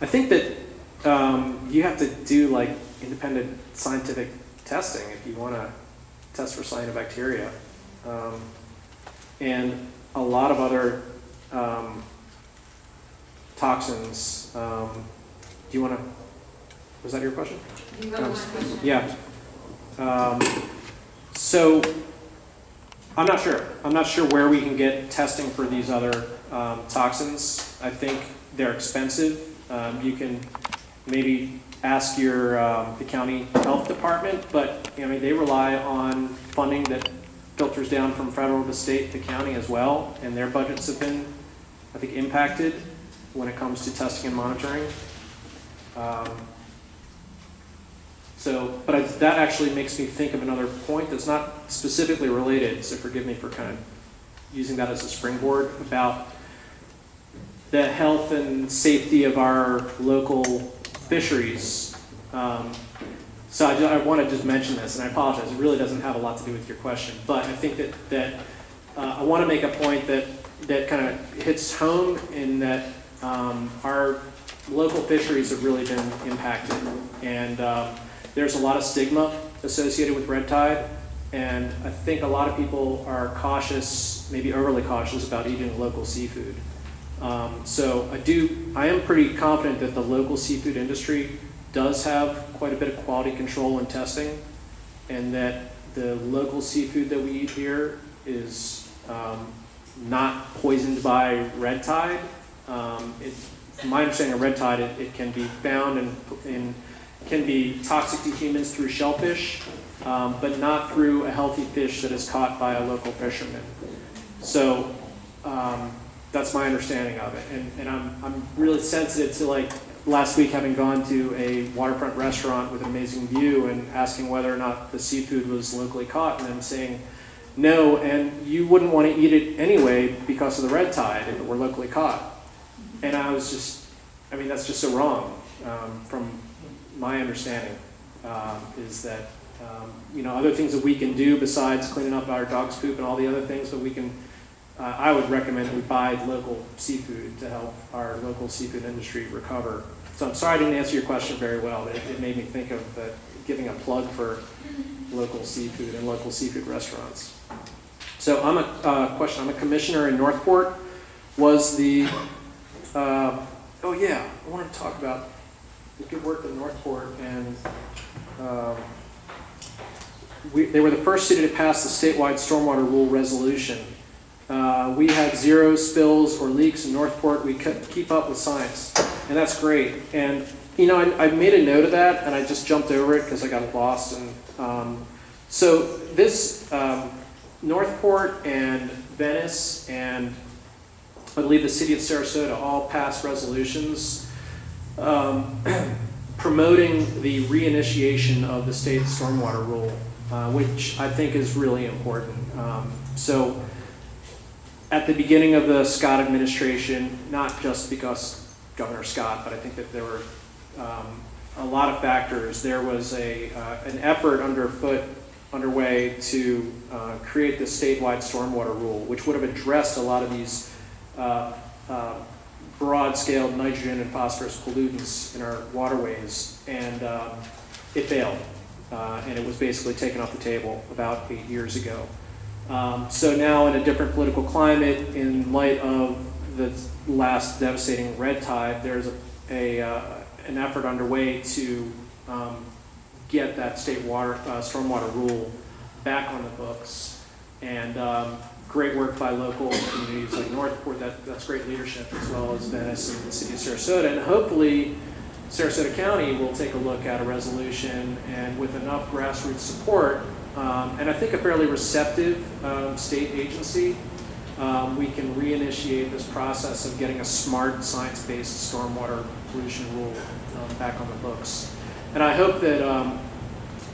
I think that you have to do like independent scientific testing if you want to test for cyanobacteria. And a lot of other toxins. Do you want to, was that your question? You have one question? Yeah. So I'm not sure. I'm not sure where we can get testing for these other toxins. I think they're expensive. You can maybe ask your the county health department, but I mean they rely on funding that filters down from federal to state to county as well, and their budgets have been, I think, impacted when it comes to testing and monitoring. That actually makes me think of another point that's not specifically related, so forgive me for kind of using that as a springboard, about the health and safety of our local fisheries. So I want to just mention this, and I apologize, it really doesn't have a lot to do with your question, but I think that I want to make a point that kind of hits home in that our local fisheries have really been impacted, and there's a lot of stigma associated with red tide, and I think a lot of people are cautious, maybe overly cautious, about eating local seafood. So I am pretty confident that the local seafood industry does have quite a bit of quality control and testing, and that the local seafood that we eat here is not poisoned by red tide. From my understanding of red tide, it can be found and can be toxic to humans through shellfish, but not through a healthy fish that is caught by a local fisherman. So that's my understanding of it, and I'm really sensitive to, like, last week having gone to a waterfront restaurant with an amazing view and asking whether or not the seafood was locally caught, and them saying no, and you wouldn't want to eat it anyway because of the red tide if it were locally caught. And I was just, I mean, that's just so wrong from my understanding, is that other things that we can do besides cleaning up our dog's poop and all the other things that we can, I would recommend that we buy local seafood to help our local seafood industry recover. So I'm sorry I didn't answer your question very well. It made me think of giving a plug for local seafood and local seafood restaurants. So I'm a commissioner in Northport. Was the, I want to talk about the good work in Northport, and they were the first city to pass the statewide stormwater rule resolution. We had 0 spills or leaks in Northport. We could keep up with science, and that's great. And I made a note of that, and I just jumped over it because I got lost. And so this Northport and Venice and I believe the city of Sarasota all passed resolutions promoting the reinitiation of the state stormwater rule, which I think is really important. So at the beginning of the Scott administration, not just because Governor Scott, but I think that there were a lot of factors. There was an effort underway to create the statewide stormwater rule, which would have addressed a lot of these broad-scale nitrogen and phosphorus pollutants in our waterways, and it failed, and it was basically taken off the table about 8 years ago. So now, in a different political climate, in light of the last devastating red tide, there's an effort underway to get that state stormwater rule back on the books, and great work by local communities like Northport. That's great leadership, as well as Venice and the city of Sarasota, and hopefully Sarasota County will take a look at a resolution, and with enough grassroots support, and I think a fairly receptive state agency, we can reinitiate this process of getting a smart, science-based stormwater pollution rule back on the books. And I hope that,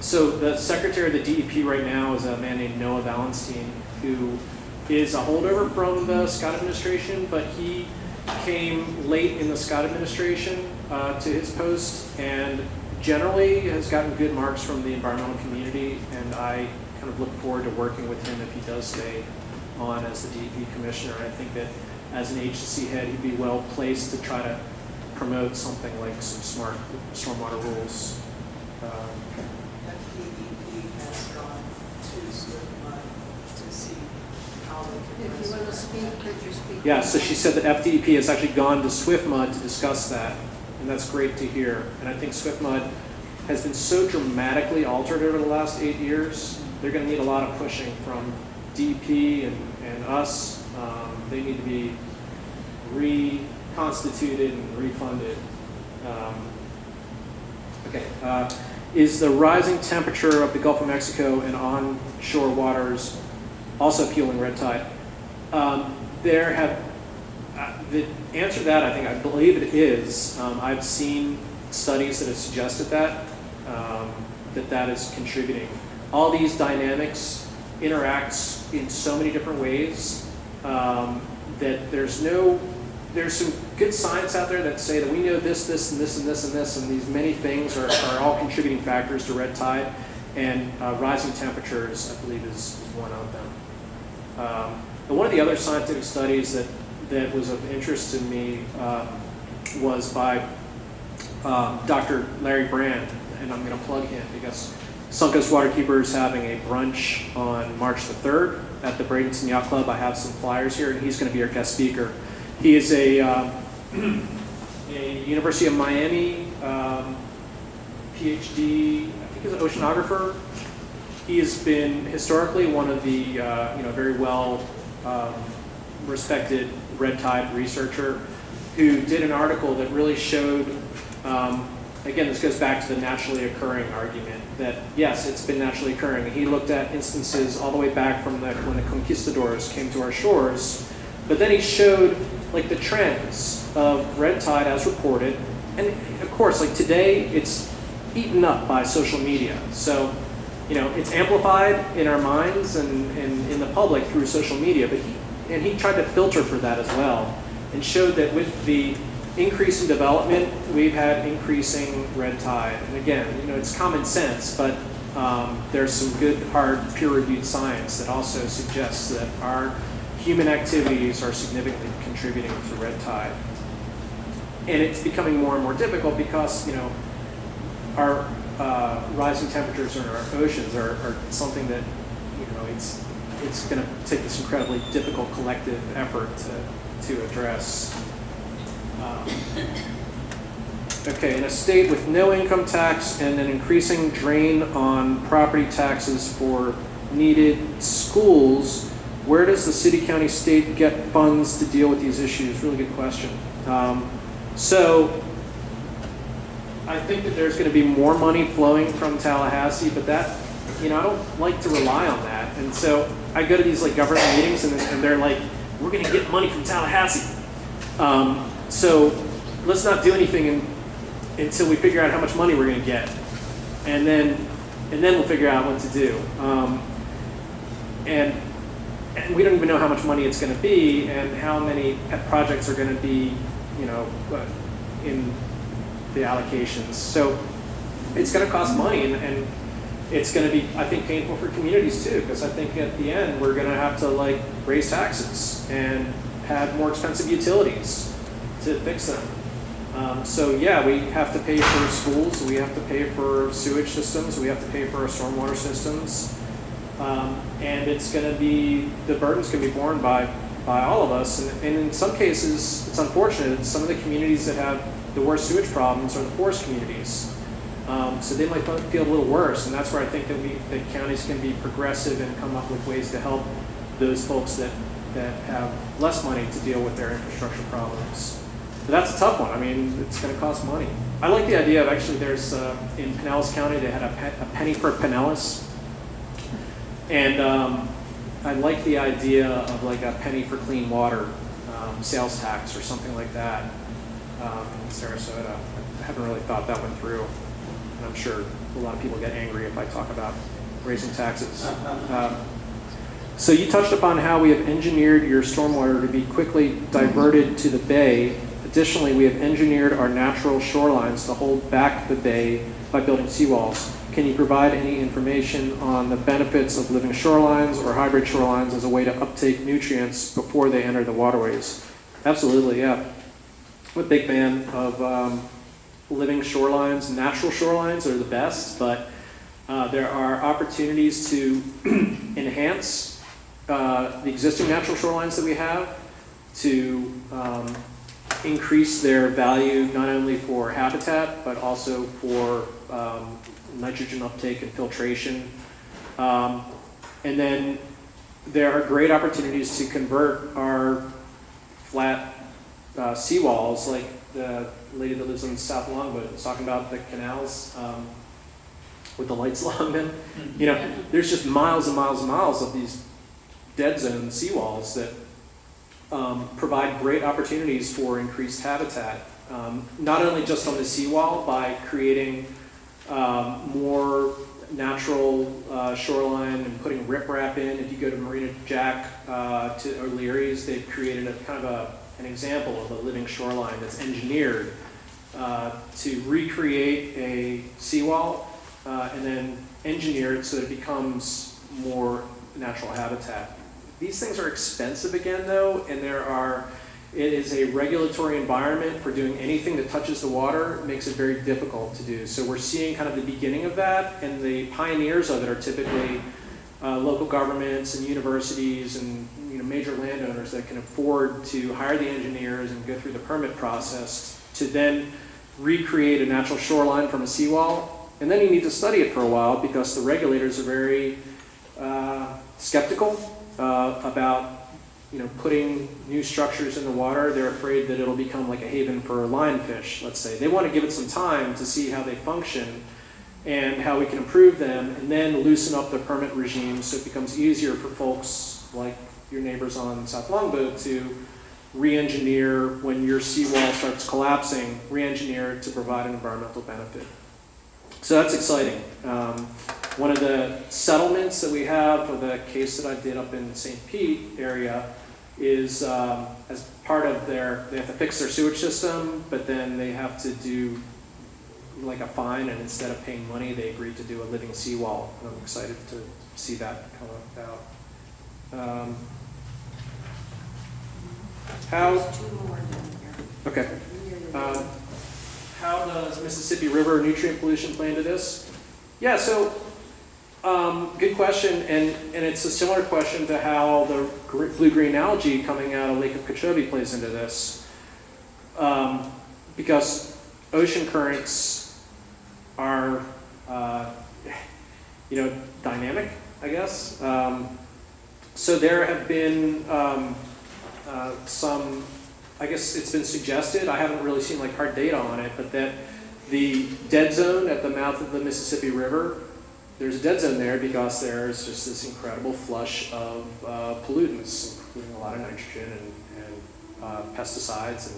so the secretary of the DEP right now is a man named Noah Valenstein, who is a holdover from the Scott administration, but he came late in the Scott administration to his post, and generally has gotten good marks from the environmental community, and I kind of look forward to working with him if he does stay on as the DEP commissioner. I think that as an agency head, he'd be well placed to try to promote something like some smart stormwater rules. FDEP has gone to Swift to see how they can. If you want to speak, could you speak? Yeah, so she said that FDEP has actually gone to SwiftMud to discuss that, and that's great to hear. And I think SwiftMud has been so dramatically altered over the last 8 years. They're going to need a lot of pushing from DEP and us. They need to be reconstituted and refunded. Is the rising temperature of the Gulf of Mexico and onshore waters also fueling red tide? The answer to that, I believe it is. I've seen studies that have suggested that that is contributing. All these dynamics interacts in so many different ways that there's some good science out there that say that we know this, and this, and this, and this, and these many things are all contributing factors to red tide, and rising temperatures, I believe, is one of them. And one of the other scientific studies that was of interest to me was by Dr. Larry Brand, and I'm going to plug him because Suncoast Waterkeeper is having a brunch on March the 3rd at the Bradenton Yacht Club. I have some flyers here, and he's going to be our guest speaker. He is a University of Miami PhD, I think he's an oceanographer. He has been historically one of the very well respected red tide researcher who did an article that really showed, again, this goes back to the naturally occurring argument, that yes, it's been naturally occurring. He looked at instances all the way back from when the conquistadors came to our shores, but then he showed like the trends of red tide as reported. And of course, like today, it's eaten up by social media. So, it's amplified in our minds and in the public through social media, but he tried to filter for that as well and showed that with the increase in development, we've had increasing red tide. And again, it's common sense, but there's some good, hard, peer-reviewed science that also suggests that our human activities are significantly contributing to red tide. And it's becoming more and more difficult because, our rising temperatures in our oceans are something that, it's going to take this incredibly difficult collective effort to address. In a state with no income tax and an increasing drain on property taxes for needed schools, where does the city, county, state get funds to deal with these issues? Really good question. So I think that there's going to be more money flowing from Tallahassee, but that, I don't like to rely on that. And so I go to these like government meetings and they're like, we're going to get money from Tallahassee. So let's not do anything until we figure out how much money we're going to get. And then we'll figure out what to do. And we don't even know how much money it's going to be and how many pet projects are going to be, in the allocations. So it's going to cost money, and it's going to be, I think, painful for communities too, because I think at the end we're going to have to raise taxes and have more expensive utilities to fix them. We have to pay for schools, we have to pay for sewage systems, we have to pay for our stormwater systems. And it's going to be, the burden's going to be borne by all of us. And in some cases, it's unfortunate, some of the communities that have the worst sewage problems are the poorest communities. So they might feel a little worse. And that's where I think that counties can be progressive and come up with ways to help those folks that have less money to deal with their infrastructure problems. But that's a tough one. I mean, it's going to cost money. I like the idea of actually there's, in Pinellas County, they had a penny for Pinellas. And I like the idea of like a penny for clean water sales tax or something like that in Sarasota. I haven't really thought that one through. And I'm sure a lot of people get angry if I talk about raising taxes. So you touched upon how we have engineered your stormwater to be quickly diverted to the bay. Additionally, we have engineered our natural shorelines to hold back the bay by building seawalls. Can you provide any information on the benefits of living shorelines or hybrid shorelines as a way to uptake nutrients before they enter the waterways? Absolutely, yeah. I'm a big fan of living shorelines. Natural shorelines are the best, but there are opportunities to enhance the existing natural shorelines that we have, to increase their value not only for habitat, but also for nitrogen uptake and filtration. And then there are great opportunities to convert our flat seawalls, like the lady that lives in South Longboat was talking about the canals with the lights along them. You know, there's just miles and miles and miles of these dead zone seawalls that provide great opportunities for increased habitat, not only just on the seawall by creating more natural shoreline and putting riprap in. If you go to Marina Jack to O'Leary's, they've created a kind of an example of a living shoreline that's engineered to recreate a seawall and then engineer it so that it becomes more natural habitat. These things are expensive again though, and it is a regulatory environment for doing anything that touches the water. It makes it very difficult to do. So we're seeing kind of the beginning of that, and the pioneers of it are typically local governments and universities and major landowners that can afford to hire the engineers and go through the permit process to then recreate a natural shoreline from a seawall. And then you need to study it for a while because the regulators are very skeptical about putting new structures in the water. They're afraid that it'll become like a haven for lionfish, let's say. They want to give it some time to see how they function and how we can improve them, and then loosen up the permit regime so it becomes easier for folks like your neighbors on South Longboat to re-engineer when your seawall starts collapsing, re-engineer to provide an environmental benefit. So that's exciting. One of the settlements that we have for the case that I did up in St. Pete area is as part of they have to fix their sewage system, but then they have to do like a fine, and instead of paying money, they agreed to do a living seawall. And I'm excited to see that come about. There's two more down here. Okay. How does Mississippi River nutrient pollution play into this? Yeah, so good question, and it's a similar question to how the blue-green algae coming out of Lake Okeechobee plays into this. Because ocean currents are, dynamic, I guess. So there have been some, I guess it's been suggested, I haven't really seen like hard data on it, but that the dead zone at the mouth of the Mississippi River, there's a dead zone there because there's just this incredible flush of pollutants, including a lot of nitrogen and pesticides.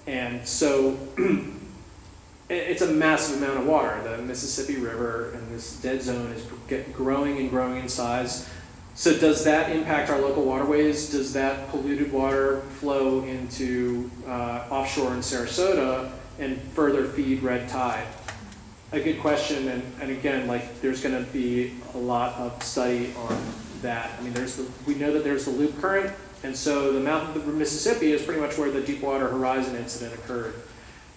And so it's a massive amount of water. The Mississippi River and this dead zone is growing and growing in size. So does that impact our local waterways? Does that polluted water flow into offshore in Sarasota and further feed red tide? A good question, and again, like there's going to be a lot of study on that. I mean, we know that there's the loop current, and so the mouth of the Mississippi is pretty much where the Deepwater Horizon incident occurred.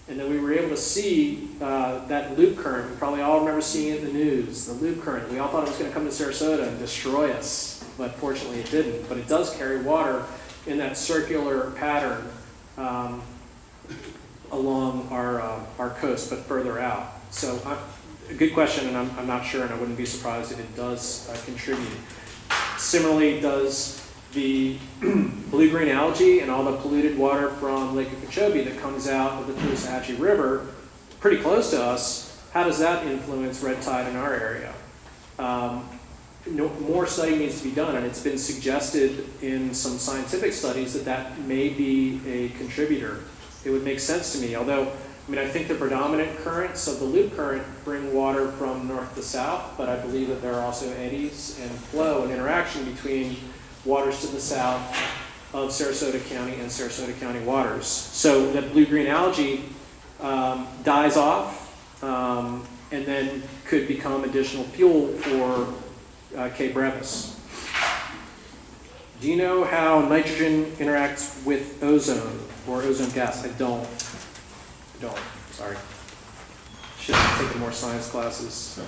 And then we were able to see that loop current. We probably all remember seeing it in the news, the loop current. We all thought it was going to come to Sarasota and destroy us, but fortunately it didn't. But it does carry water in that circular pattern along our coast, but further out. So a good question, and I'm not sure, and I wouldn't be surprised if it does contribute. Similarly, does the blue-green algae and all the polluted water from Lake Okeechobee that comes out of the Caloosahatchee River, pretty close to us, how does that influence red tide in our area? More study needs to be done, and it's been suggested in some scientific studies that may be a contributor. It would make sense to me, although I think the predominant currents of the loop current bring water from north to south, but I believe that there are also eddies and flow and interaction between waters to the south of Sarasota County and Sarasota County waters. So that blue-green algae dies off and then could become additional fuel for Cape Brevis. Do you know how nitrogen interacts with ozone or ozone gas? I don't. don't, sorry. Should have taken more science classes.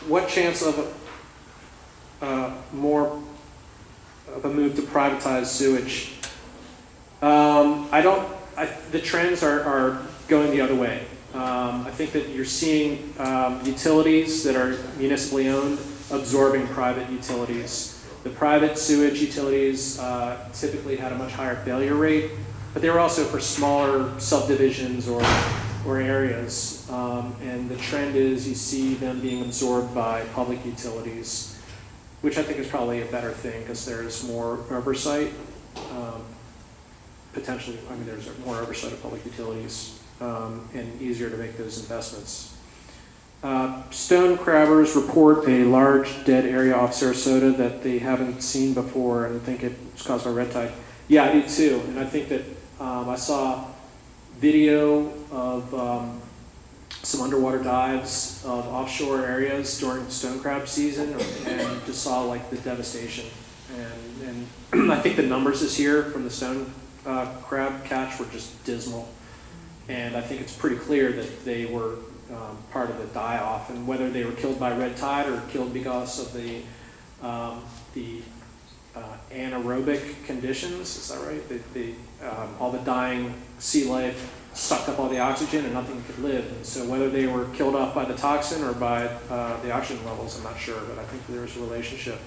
What chance of more of a move to privatize sewage? The trends are going the other way. I think that you're seeing utilities that are municipally owned absorbing private utilities. The private sewage utilities typically had a much higher failure rate, but they were also for smaller subdivisions or areas. And the trend is you see them being absorbed by public utilities, which I think is probably a better thing because there's more oversight. Potentially, I mean, there's more oversight of public utilities and easier to make those investments. Stone crabbers report a large dead area off Sarasota that they haven't seen before and think it's caused by red tide. Yeah, I do too. And I think that I saw video of some underwater dives of offshore areas during stone crab season and just saw like the devastation. And I think the numbers this year from the stone crab catch were just dismal. And I think it's pretty clear that they were part of the die-off, and whether they were killed by red tide or killed because of the anaerobic conditions, is that right? All the dying sea life sucked up all the oxygen and nothing could live. And so whether they were killed off by the toxin or by the oxygen levels, I'm not sure, but I think there's a relationship.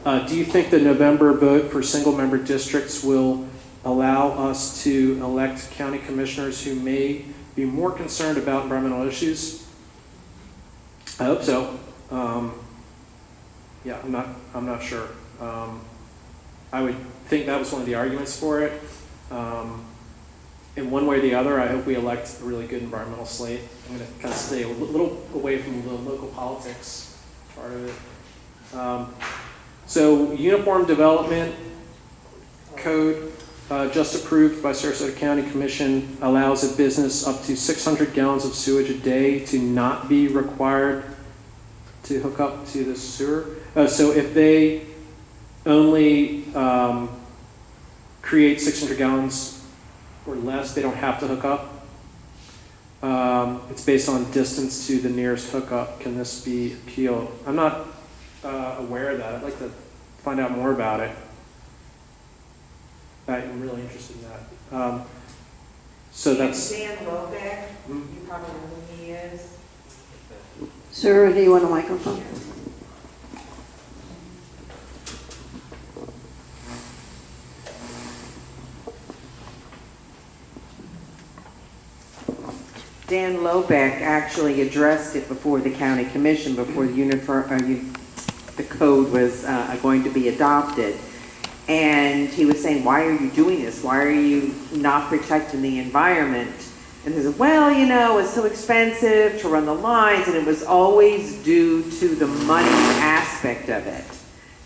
Do you think the November vote for single-member districts will allow us to elect county commissioners who may be more concerned about environmental issues? I hope so. Yeah, I'm not sure. I would think that was one of the arguments for it. In one way or the other, I hope we elect a really good environmental slate. I'm going to kind of stay a little away from the local politics part of it. So Uniform Development Code, just approved by Sarasota County Commission, allows a business up to 600 gallons of sewage a day to not be required to hook up to the sewer. So if they only create 600 gallons or less, they don't have to hook up. It's based on distance to the nearest hookup. Can this be appealed? I'm not aware of that. I'd like to find out more about it. I'm really interested in that. So that's... Dan Lobeck, you probably know who he is. Sir, do you want a microphone? Dan Lobeck actually addressed it before the county commission, before the code was going to be adopted. And he was saying, why are you doing this? Why are you not protecting the environment? And he said, well, you know, it's so expensive to run the lines, and it was always due to the money aspect of it.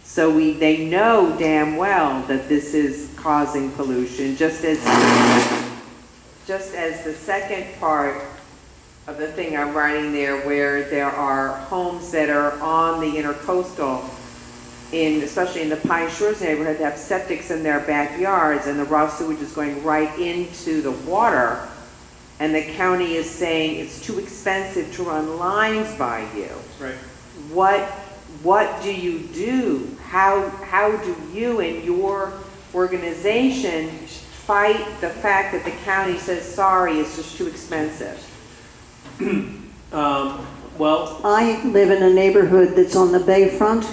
So they know damn well that this is causing pollution, just as the second part of the thing I'm writing there, where there are homes that are on the intercoastal, especially in the Pine Shores neighborhood, that have septics in their backyards, and the raw sewage is going right into the water, and the county is saying it's too expensive to run lines by you. Right. What do you do? How do you and your organization fight the fact that the county says, sorry, it's just too expensive? Well, I live in a neighborhood that's on the bayfront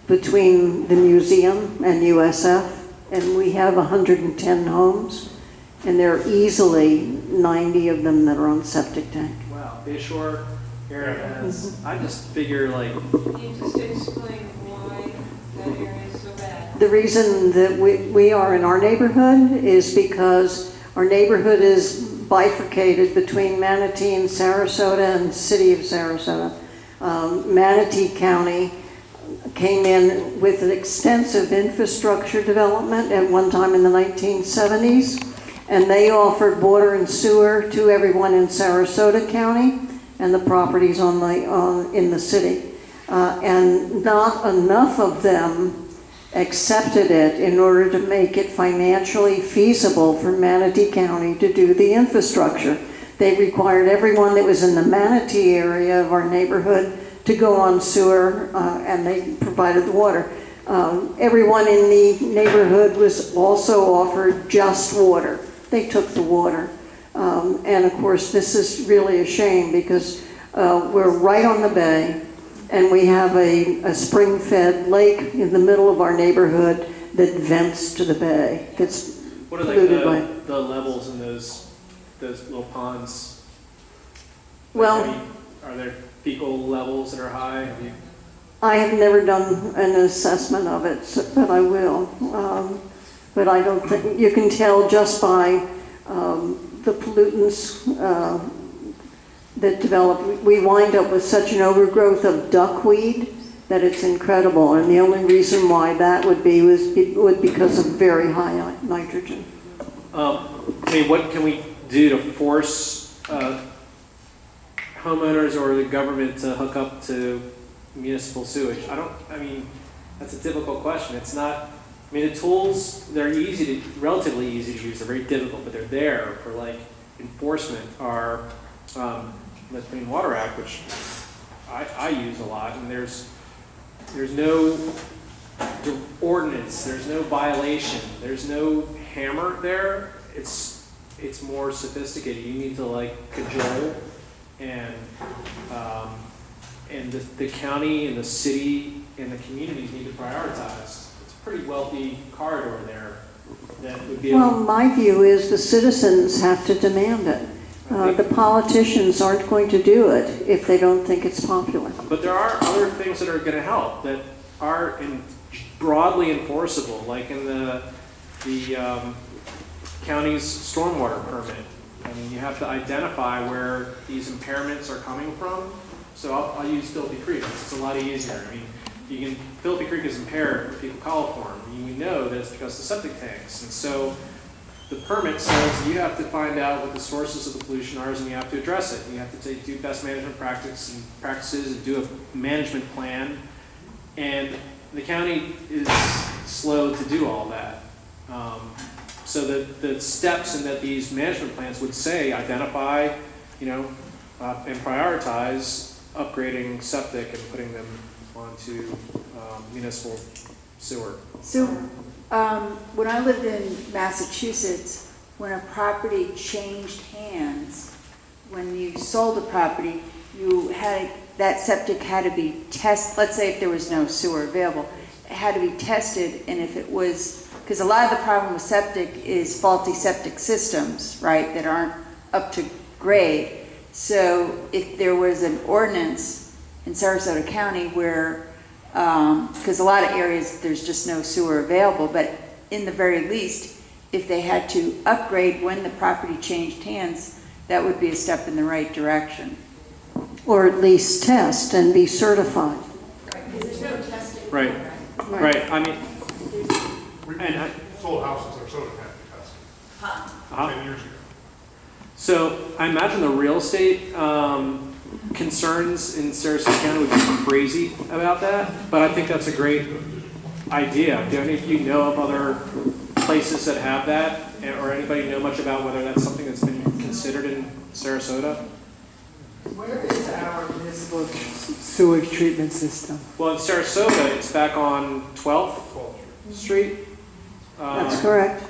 between the museum and USF, and we have 110 homes, and there are easily 90 of them that are on septic tank. wow, Bayshore area has, I just figure like, Can you just explain why that area is so bad? The reason that we are in our neighborhood is because our neighborhood is bifurcated between Manatee and Sarasota and the city of Sarasota. Manatee County came in with an extensive infrastructure development at one time in the 1970s, and they offered water and sewer to everyone in Sarasota County and the properties in the city. And not enough of them accepted it in order to make it financially feasible for Manatee County to do the infrastructure. They required everyone that was in the Manatee area of our neighborhood to go on sewer, and they provided the water. Everyone in the neighborhood was also offered just water. They took the water. And of course, this is really a shame because we're right on the bay, and we have a spring-fed lake in the middle of our neighborhood that vents to the bay. That's What are polluted by. like the levels in those little ponds? Well, Are there fecal levels that are high? Have you- I have never done an assessment of it, but I will. But I don't think, you can tell just by the pollutants that develop. We wind up with such an overgrowth of duckweed that it's incredible. And the only reason why that would be would because of very high nitrogen. I mean, what can we do to force homeowners or the government to hook up to municipal sewage? I mean, that's a difficult question. It's not, I mean, the tools, they're relatively easy to use. They're very difficult, but they're there for like enforcement are the Clean Water Act, which I use a lot, and there's no ordinance, there's no violation, there's no hammer there. It's more sophisticated. You need to like cajole, and the county and the city and the communities need to prioritize. It's a pretty wealthy corridor there that would be able Well, my view is the citizens have to demand it. The politicians aren't going to do it if they don't think it's popular. But there are other things that are going to help that are broadly enforceable, like in the county's stormwater permit. I mean, you have to identify where these impairments are coming from. So I'll use Filthy Creek. It's a lot easier. I mean, Filthy Creek is impaired for fecal coliform. We know that it's because of the septic tanks. And so the permit says you have to find out what the sources of the pollution are, and you have to address it. You have to do best management practices and do a management plan. And the county is slow to do all that. So the steps in that these management plans would say identify, and prioritize upgrading septic and putting them onto municipal sewer. So, when I lived in Massachusetts, when a property changed hands, when you sold a property, that septic had to be tested. Let's say if there was no sewer available, it had to be tested, and if it was, because a lot of the problem with septic is faulty septic systems, right, that aren't up to grade. So if there was an ordinance in Sarasota County where, because a lot of areas there's just no sewer available, but in the very least, if they had to upgrade when the property changed hands, that would be a step in the right direction. Or at least test and be certified. Right, because there's no testing. Right. Right. I mean, We and sold houses in Sarasota had to be tested 10 years ago. So I imagine the real estate concerns in Sarasota County would be crazy about that, but I think that's a great idea. Do any of you know of other places that have that, or anybody know much about whether that's something that's been considered in Sarasota? Where is our municipal sewage treatment system? Well, in Sarasota, it's back on 12th Street. That's correct.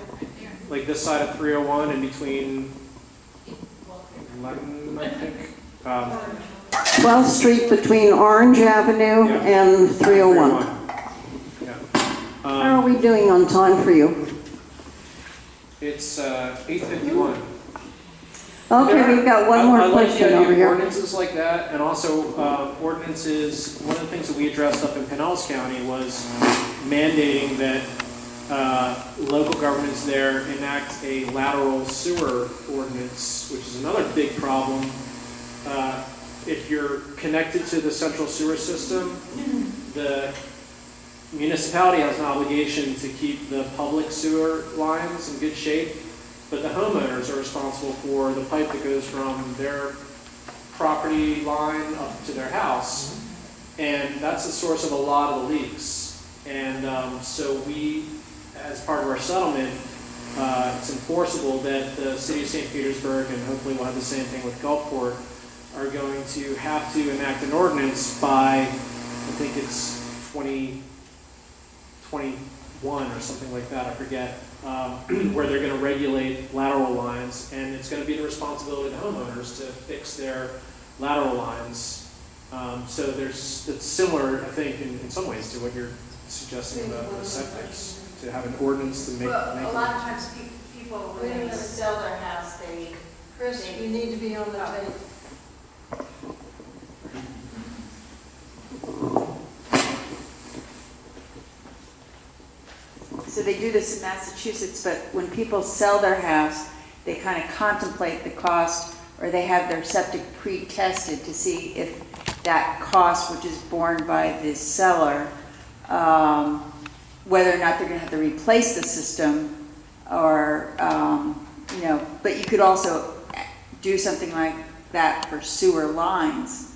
Like this side of 301 and between 11, I think. 12th Street between Orange Avenue Yeah. and 301. Yeah. How are we doing on time for you? It's 8:51. Okay, we've got one I more like the question idea over of here. ordinances like that, and also ordinances. One of the things that we addressed up in Pinellas County was mandating that local governments there enact a lateral sewer ordinance, which is another big problem. If you're connected to the central sewer system, the municipality has an obligation to keep the public sewer lines in good shape, but the homeowners are responsible for the pipe that goes from their property line up to their house, and that's the source of a lot of the leaks. And so we, as part of our settlement, it's enforceable that the city of St. Petersburg, and hopefully we'll have the same thing with Gulfport, are going to have to enact an ordinance by, I think it's 2021 or something like that, I forget, where they're going to regulate lateral lines, and it's going to be the responsibility of the homeowners to fix their lateral lines. So it's similar, I think, in some ways to what you're suggesting about the septics, to have an ordinance to make. Well, make a lot of times people, when they sell their house, Chris, you need to be on the tape. So they do this in Massachusetts, but when people sell their house, they kind of contemplate the cost, or they have their septic pre-tested to see if that cost, which is borne by the seller, whether or not they're going to have to replace the system, or, but you could also do something like that for sewer lines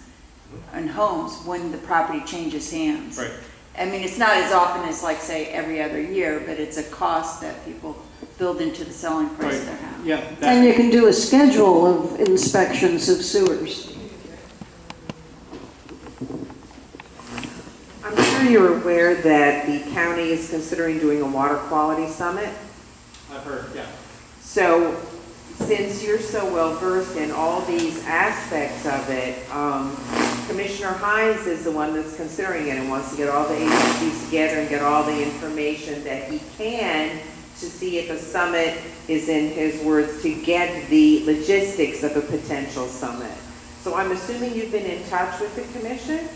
and homes when the property changes hands. Right. I mean, it's not as often as, like, say, every other year, but it's a cost that people build into the selling price of their house. Yeah. And you can do a schedule of inspections of sewers. I'm sure you're aware that the county is considering doing a water quality summit. I've heard, yeah. So, since you're so well versed in all these aspects of it, Commissioner Hines is the one that's considering it and wants to get all the agencies together and get all the information that he can to see if a summit is, in his words, to get the logistics of a potential summit. So I'm assuming you've been in touch with the commission?